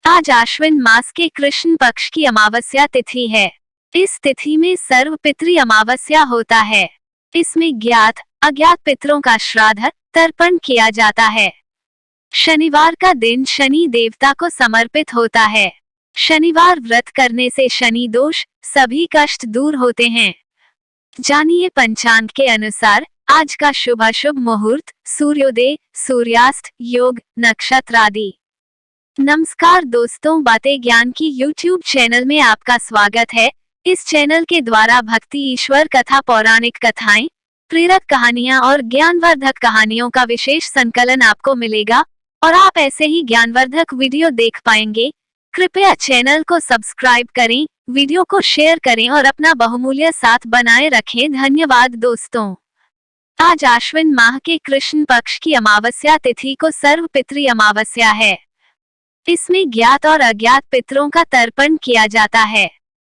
आज आश्विन मास के कृष्ण पक्ष की अमावस्या तिथि है। इस तिथि में सर्व पितृ अमावस्या होता है। इसमें ज्ञात अज्ञात पितरों का श्राद्ध तर्पण किया जाता है। शनिवार का दिन शनि देवता को समर्पित होता है। शनिवार व्रत करने से शनि दोष सभी कष्ट दूर होते हैं। जानिए पंचांग के अनुसार आज का शुभ अशुभ मुहूर्त, सूर्योदय, सूर्यास्त, योग, नक्षत्र आदि। नमस्कार दोस्तों, बातें ज्ञान की YouTube चैनल में आपका स्वागत है। इस चैनल के द्वारा भक्ति, ईश्वर कथा, पौराणिक कथाएं, प्रेरक कहानियां और ज्ञानवर्धक कहानियों का विशेष संकलन आपको मिलेगा और आप ऐसे ही ज्ञानवर्धक वीडियो देख पाएंगे। कृपया चैनल को सब्सक्राइब करें, वीडियो को शेयर करें और अपना बहुमूल्य साथ बनाए रखें। धन्यवाद दोस्तों। आज आश्विन माह के कृष्ण पक्ष की अमावस्या तिथि को सर्व पितृ अमावस्या है। इसमें ज्ञात और अज्ञात पितरों का तर्पण किया जाता है।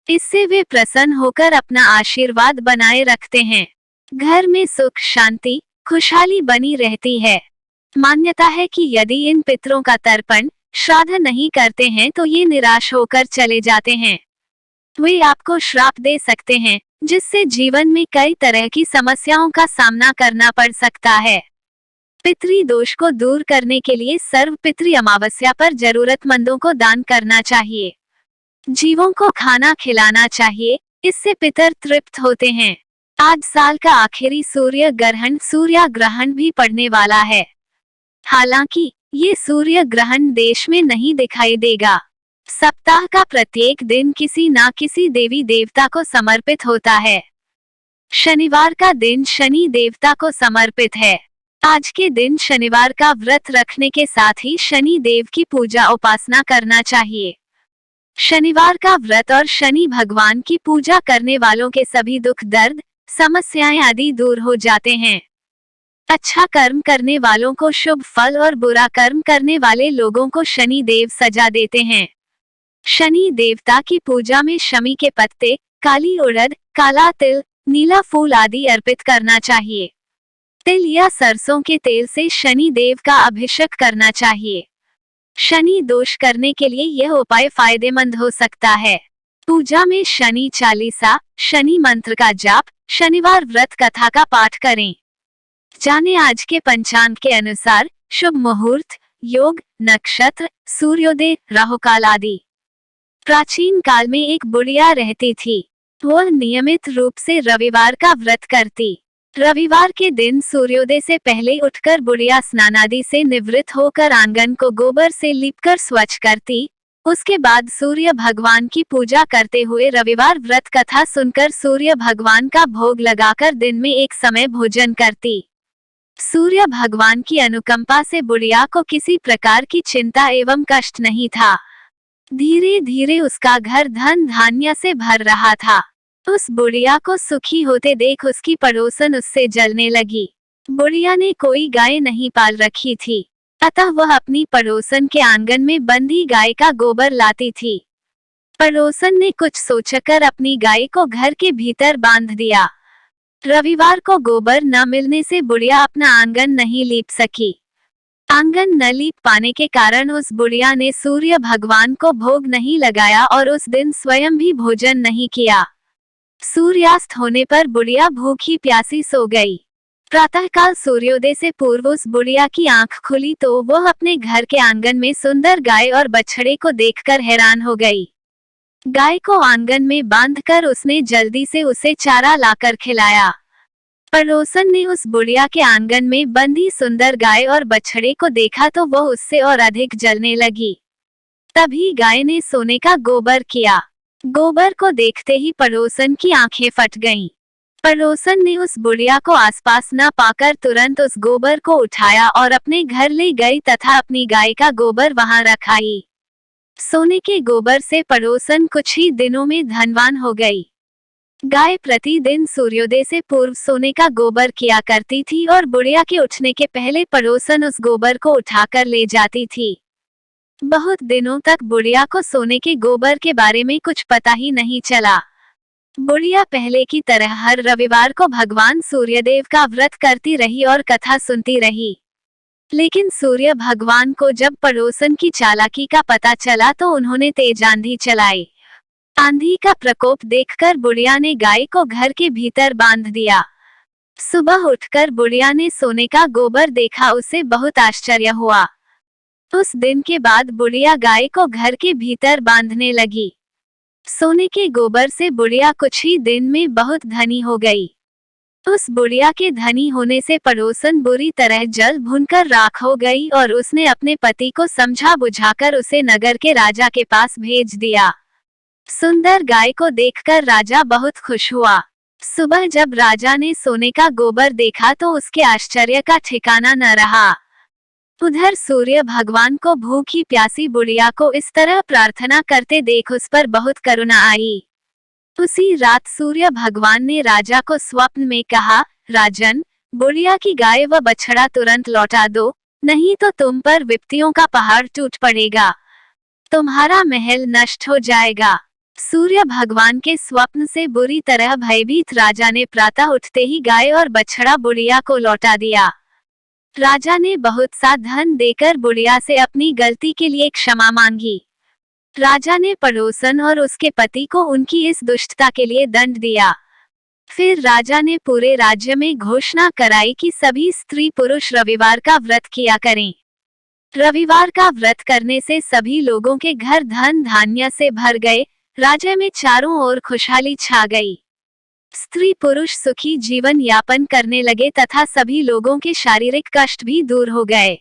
इससे वे प्रसन्न होकर अपना आशीर्वाद बनाए रखते हैं। घर में सुख, शांति, खुशहाली बनी रहती है। मान्यता है कि यदि इन पितरों का तर्पण श्राद्ध नहीं करते हैं तो ये निराश होकर चले जाते हैं। वे आपको श्राप दे सकते हैं, जिससे जीवन में कई तरह की समस्याओं का सामना करना पड़ सकता है। पितृ दोष को दूर करने के लिए सर्व पितृ अमावस्या पर जरूरतमंदों को दान करना चाहिए। जीवों को खाना खिलाना चाहिए, इससे पितर तृप्त होते हैं। आज साल का आखिरी सूर्य ग्रहण भी पड़ने वाला है। हालांकि ये सूर्य ग्रहण देश में नहीं दिखाई देगा। सप्ताह का प्रत्येक दिन किसी न किसी देवी देवता को समर्पित होता है। शनिवार का दिन शनि देवता को समर्पित है। आज के दिन शनिवार का व्रत रखने के साथ ही शनि देव की पूजा उपासना करना चाहिए। शनिवार का व्रत और शनि भगवान की पूजा करने वालों के सभी दुख, दर्द, समस्याएं आदि दूर हो जाते हैं। अच्छा कर्म करने वालों को शुभ फल और बुरा कर्म करने वाले लोगों को शनि देव सजा देते हैं। शनि देवता की पूजा में शमी के पत्ते, काली उड़द, काला तिल, नीला फूल आदि अर्पित करना चाहिए। तिल या सरसों के तेल से शनि देव का अभिषेक करना चाहिए। शनि दोष करने के लिए यह उपाय फायदेमंद हो सकता है। पूजा में शनि चालीसा, शनि मंत्र का जाप, शनिवार व्रत कथा का पाठ करें। जाने आज के पंचांग के अनुसार शुभ मुहूर्त, योग, नक्षत्र, सूर्योदय, राहुकाल आदि। प्राचीन काल में एक बुढ़िया रहती थी। वह नियमित रूप से रविवार का व्रत करती। रविवार के दिन सूर्योदय से पहले उठकर बुढ़िया स्नान आदि से निवृत्त होकर आंगन को गोबर से लीपकर स्वच्छ करती। उसके बाद सूर्य भगवान की पूजा करते हुए रविवार व्रत कथा सुनकर सूर्य भगवान का भोग लगाकर दिन में एक समय भोजन करती। सूर्य भगवान की अनुकंपा से बुढ़िया को किसी प्रकार की चिंता एवं कष्ट नहीं था। धीरे धीरे उसका घर धन धान्य से भर रहा था। उस बुढ़िया को सुखी होते देख उसकी पड़ोसन उससे जलने लगी। बुढ़िया ने कोई गाय नहीं पाल रखी थी, अतः वह अपनी पड़ोसन के आंगन में बंधी गाय का गोबर लाती थी। पड़ोसन ने कुछ सोचकर अपनी गाय को घर के भीतर बांध दिया। रविवार को गोबर न मिलने से बुढ़िया अपना आंगन नहीं लीप सकी। आंगन न लीप पाने के कारण उस बुढ़िया ने सूर्य भगवान को भोग नहीं लगाया और उस दिन स्वयं भी भोजन नहीं किया। सूर्यास्त होने पर बुढ़िया भूखी प्यासी सो गई। प्रातःकाल सूर्योदय से पूर्व उस बुढ़िया की आंख खुली तो वह अपने घर के आंगन में सुंदर गाय और बछड़े को देखकर हैरान हो गई। गाय को आंगन में बांधकर उसने जल्दी से उसे चारा लाकर खिलाया। पड़ोसन ने उस बुढ़िया के आंगन में बंधी सुंदर गाय और बछड़े को देखा तो वह उससे और अधिक जलने लगी। तभी गाय ने सोने का गोबर किया। गोबर को देखते ही पड़ोसन की आंखें फट गईं। पड़ोसन ने उस बुढ़िया को आसपास न पाकर तुरंत उस गोबर को उठाया और अपने घर ले गई तथा अपनी गाय का गोबर वहां रखाई। सोने के गोबर से पड़ोसन कुछ ही दिनों में धनवान हो गई। गाय प्रतिदिन सूर्योदय से पूर्व सोने का गोबर किया करती थी और बुढ़िया के उठने के पहले पड़ोसन उस गोबर को उठाकर ले जाती थी। बहुत दिनों तक बुढ़िया को सोने के गोबर के बारे में कुछ पता ही नहीं चला। बुढ़िया पहले की तरह हर रविवार को भगवान सूर्यदेव का व्रत करती रही और कथा सुनती रही। लेकिन सूर्य भगवान को जब पड़ोसन की चालाकी का पता चला तो उन्होंने तेज आंधी चलाई। आंधी का प्रकोप देखकर बुढ़िया ने गाय को घर के भीतर बांध दिया। सुबह उठकर बुढ़िया ने सोने का गोबर देखा, उसे बहुत आश्चर्य हुआ। उस दिन के बाद बुढ़िया गाय को घर के भीतर बांधने लगी। सोने के गोबर से बुढ़िया कुछ ही दिन में बहुत धनी हो गई। उस बुढ़िया के धनी होने से पड़ोसन बुरी तरह जल भुनकर राख हो गई और उसने अपने पति को समझा बुझाकर उसे नगर के राजा के पास भेज दिया। सुंदर गाय को देखकर राजा बहुत खुश हुआ। सुबह जब राजा ने सोने का गोबर देखा तो उसके आश्चर्य का ठिकाना न रहा। उधर सूर्य भगवान को भूखी प्यासी बुढ़िया को इस तरह प्रार्थना करते देख उस पर बहुत करुणा आई। उसी रात सूर्य भगवान ने राजा को स्वप्न में कहा, राजन, बुढ़िया की गाय व बछड़ा तुरंत लौटा दो, नहीं तो तुम पर विपत्तियों का पहाड़ टूट पड़ेगा, तुम्हारा महल नष्ट हो जाएगा। सूर्य भगवान के स्वप्न से बुरी तरह भयभीत राजा ने प्रातः उठते ही गाय और बछड़ा बुढ़िया को लौटा दिया। राजा ने बहुत सा धन देकर बुढ़िया से अपनी गलती के लिए क्षमा मांगी। राजा ने पड़ोसन और उसके पति को उनकी इस दुष्टता के लिए दंड दिया। फिर राजा ने पूरे राज्य में घोषणा कराई कि सभी स्त्री पुरुष रविवार का व्रत किया करें। रविवार का व्रत करने से सभी लोगों के घर धन धान्य से भर गए। राज्य में चारों ओर खुशहाली छा गई। स्त्री पुरुष सुखी जीवन यापन करने लगे तथा सभी लोगों के शारीरिक कष्ट भी दूर हो गए।